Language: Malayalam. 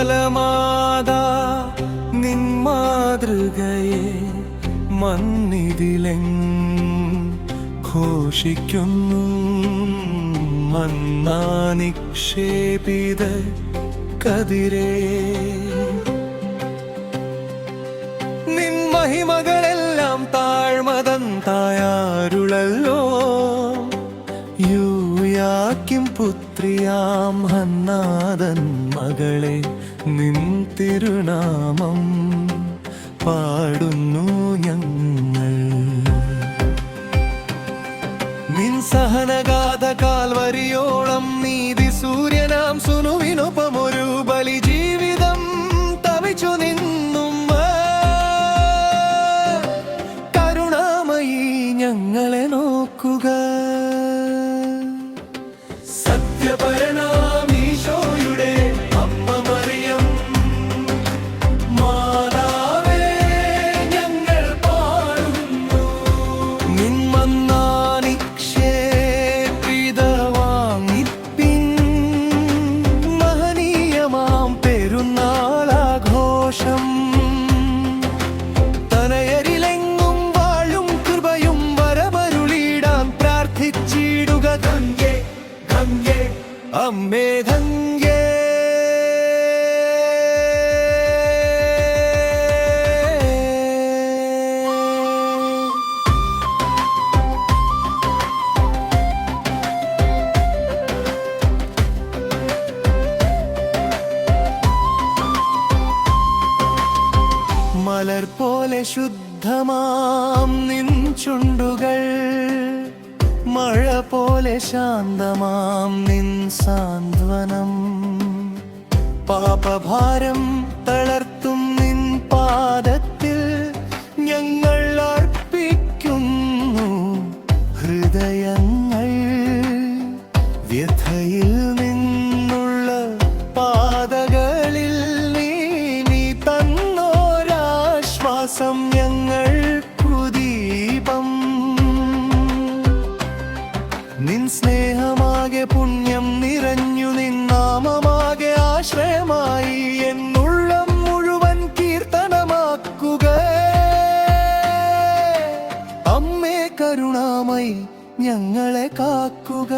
നിർമ്മലമാതാ നിൻ മാതൃകയെ ഘോഷിക്കുന്നു. മന്നാ നിക്ഷേപിത കതിരേ നിൻ മഹിമകളെല്ലാം താഴ്മതൻ തായാരുളല്ലോ. യൂയാക്കിം പുത്രിയാം ഹന്നാദൻ മകളെ നിൻ തിരുനാമം പാടുന്നു ഞങ്ങൾ. നിൻ സഹനഗാഥ കാൽവരിയോളം നീതി സൂര്യനാം സുനുവിനൊപ്പമൊരു ബലി ജീവിതം തവിച്ചു നിന്നും. കരുണാമയി ഞങ്ങളെ നോക്കുക. സത്യപരനാമീശോയുടെ അമ്മ മറിയം മാതാവേ ഞങ്ങൾ പാടുന്നു. നിൻ മന്നാ നിക്ഷേപിത വാങ്ങിപ്പിൻ മഹനീയമാം പെരുന്നാളാഘോഷം. തനയരിലെങ്ങും വാഴും കൃപയും വരമരുളിടാൻ പ്രാർത്ഥിച്ചിടുക. ഗംഗേ ഗംഗേ അമ്മേ ഗംഗേ. മലർ പോലെ ശുദ്ധമാം നിൻ ചുണ്ടുകൾ, മഴ പോലെ ശാന്തമാം നിൻ സാന്ത്വനം. പാപഭാരം തളർത്തും നിൻ പാദത്തിൽ ഞങ്ങൾ അർപ്പിക്കുന്നു ഹൃദയങ്ങൾ. വ്യഥയിൽ നിന്നുള്ള പാതകളിൽ നീ തന്നോരാശ്വാസം ഞങ്ങൾക്കു ദീപം. നിൻ സ്നേഹമാകെ പുണ്യം നിറഞ്ഞു, നിൻ നാമമാകെ ആശ്രയമായി എന്നുള്ളം മുഴുവൻ കീർത്തനമാക്കുക. അമ്മേ കരുണാമയി ഞങ്ങളെ കാക്കുക.